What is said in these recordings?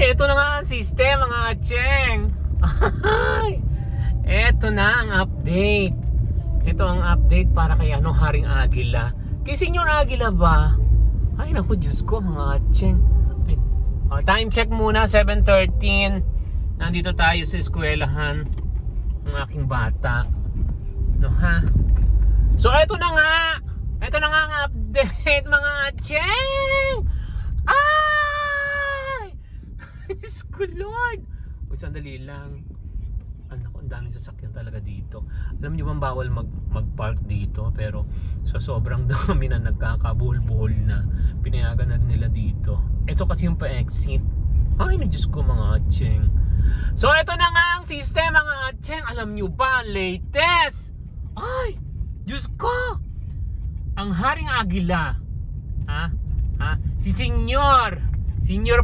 Ito na nga ang system mga Cheng. Ito na ang update. Ito ang update para kay Haring Agila. Kay Senyor Agila ba? Ay naku, Diyos ko mga Cheng. Time check muna, 7:13. Nandito tayo sa eskwelahan ng aking bata. No ha? So ito na nga. Ito na nga ang update mga Cheng. Ay! Diyos ko Lord. Uy, sandali lang. Ang daming sasakyan talaga dito. Alam niyo bang bawal mag-park dito, pero sa sobrang dami na nagkakabuhol-buhol na, pinayagan na nila dito. Ito kasi yung pa-exit. Ay, na Diyos ko mga Cheng. So ito na nga ang system mga Cheng. Alam niyo ba, latest? Ay, Diyos ko. Ang Haring Agila. Si Senyor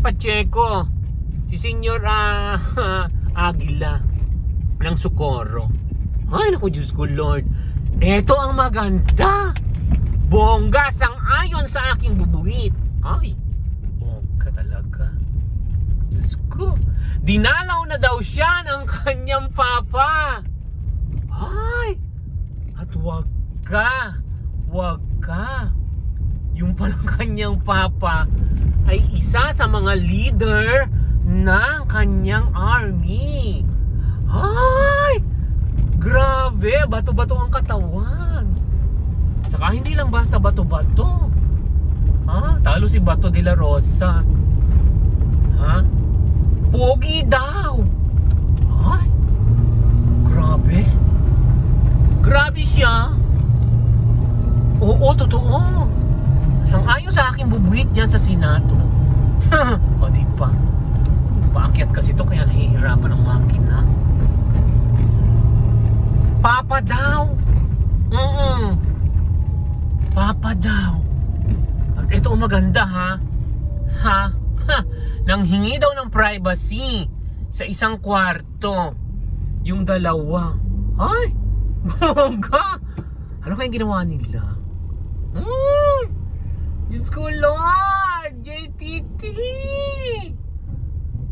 Pacheco. Si Senyor Agila ng Socorro. Ay naku, Diyos ko Lord. Ito ang maganda. Bongga, sang-ayon sa aking bubuhit. Ay, bongga talaga. Diyos ko. Dinalaw na daw siya ng kanyang papa. Ay, at wag ka. Yung palang kanyang papa ay isa sa mga leader ng kanyang army. Ay! Grabe! Bato-bato ang katawan. Tsaka hindi lang basta bato-bato. Talo si Bato de la Rosa. Pogi daw. Ay! Grabe! Grabe siya. Oo, totoo. Sang-ayon sa aking bubuhit yan sa Senado. O di pa. Paakyat kasi ito kaya nahihirapan ang makina. Papa daw. Papa daw. At ito ang maganda ha. Nanghingi daw ng privacy sa isang kwarto. Yung dalawa. Ay! Bongga! Ano kayang ginawa nila? Diyos ko Lord! JTT!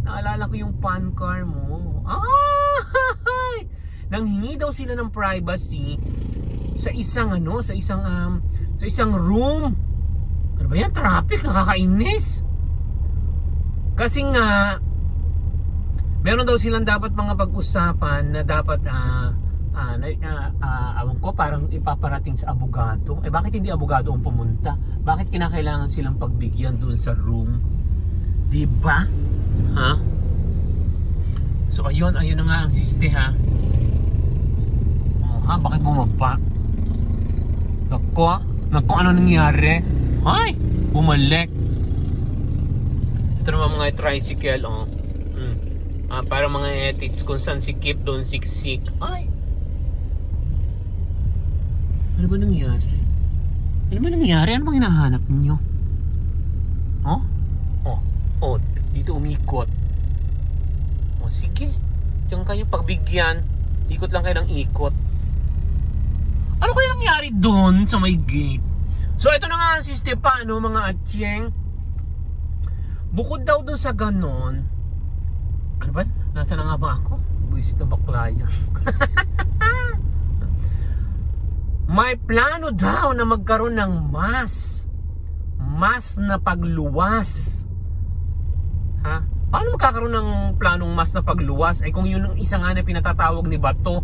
Naalala ko yung pan car mo. Ay! Nanghingi daw sila ng privacy sa isang sa isang room. Ano ba yan? Traffic, nakakainis. Kasi nga meron daw silang dapat mga pag-usapan na dapat awan ko, parang ipaparating sa abogado. Bakit hindi abogado ang pumunta? Bakit kinakailangan silang pagbigyan dun sa room? Diba? So ayun na nga ang siste bakit bumaba? Nako, ano nangyari? Ay, bumalik. Ito naman mga tricycle para mga ethics, kung saan sikip doon siksik. Ay, ano ba nangyari? Ano bang hinahanap ninyo? Dito umikot. Sige. Diyan kayo pagbigyan. Ikot lang kayo ng ikot. Ano kaya nangyari doon sa may gate? So ito na nga si Stefano mga Cheng. Bukod daw doon sa ganon. Ano ba? Nasaan na nga ba ako? Buisit na baklaya. May plano daw na magkaroon ng mas na pagluwas. Paano magkakaroon ng planong mas na pagluwas? Kung yun ang isa nga na pinatatawag ni Bato,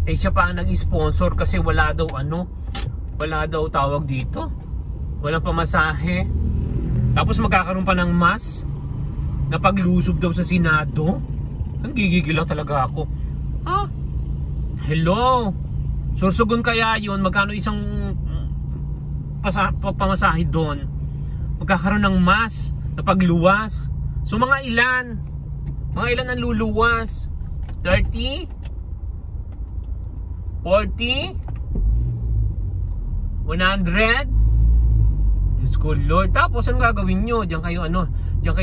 siya pa ang nag-sponsor kasi wala daw tawag dito. Walang pamasahe. Tapos magkakaroon pa ng mas na paglusob daw sa Senado. Ang gigigil talaga ako. Hello? Sursugon kaya yun? Magkano isang pamasahe doon? Magkakaroon ng mas na pagluwas. So mga ilan ang luluwas? 30? 40? 100? Diyos ko Lord. Tapos anong gagawin nyo? Diyan kayo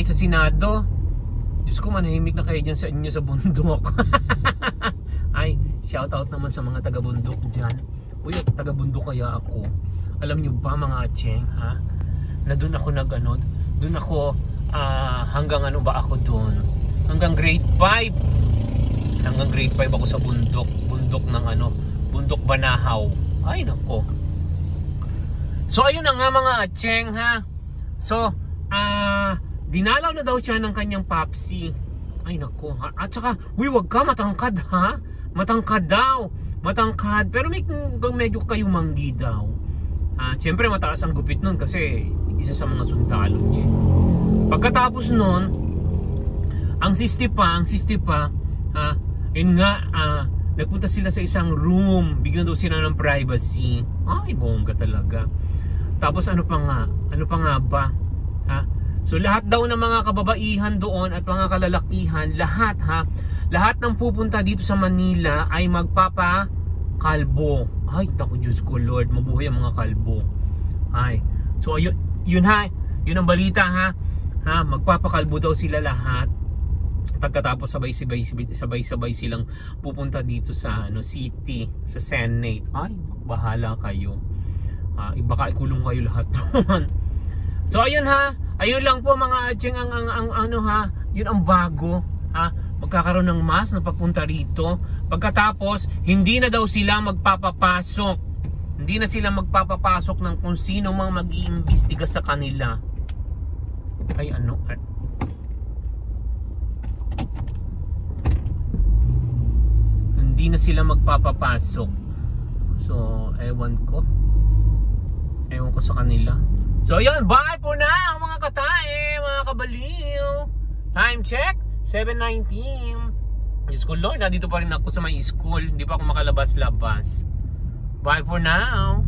sa Senado. Diyos ko, manahimik na kayo dyan sa inyo sa bundok. Ay, shout out naman sa mga taga-bundok dyan. Uy, taga-bundok kaya ako. Alam nyo ba mga Cheng na doon ako hanggang ano ba ako doon? Hanggang grade 5. Hanggang grade 5 ako sa bundok ng ano, bundok Banahaw. Ay nako. So ayun na nga mga Acheng ha. So dinalaw na daw siya ng kanyang papsi. Ay nako ha. At saka, wag ka matangkad ha. Matangkad daw. Matangkad. Pero medyo kayo manggi daw. Siyempre mataas ang gupit nun kasi isa sa mga sundalo niya. Pagkatapos nun, ang sisti pa, yun nga, nagpunta sila sa isang room. Bigyan daw sila ng privacy. Ay, bongga talaga. Tapos ano pa nga ba? So lahat daw ng mga kababaihan doon at mga kalalakihan, lahat ng pupunta dito sa Manila ay magpapakalbo. Ay, naku Diyos ko Lord, mabuhay ang mga kalbo. Ay, so yun ang balita ha. Magpapakalbo daw sila lahat. Pagkatapos sabay-sabay silang pupunta dito sa city, sa Senate. Ay, bahala kayo. Baka ikulong kayo lahat doon. So ayun ha. Ayun lang po mga Acheng ang ano ha, yun ang bago ha. Magkakaroon ng mass na pagpunta rito. Pagkatapos, hindi na daw sila magpapapasok. Hindi na sila magpapapasok ng kung sino mang mag-iimbestiga sa kanila. Ay ano? Hindi na sila magpapapasok. So, ewan ko sa kanila. So yun, bye for now mga katae, mga kabaliw. Time check, 7:19. Diyos ko Lord, nandito pa rin ako sa may school. Hindi pa ako makalabas-labas. Bye for now.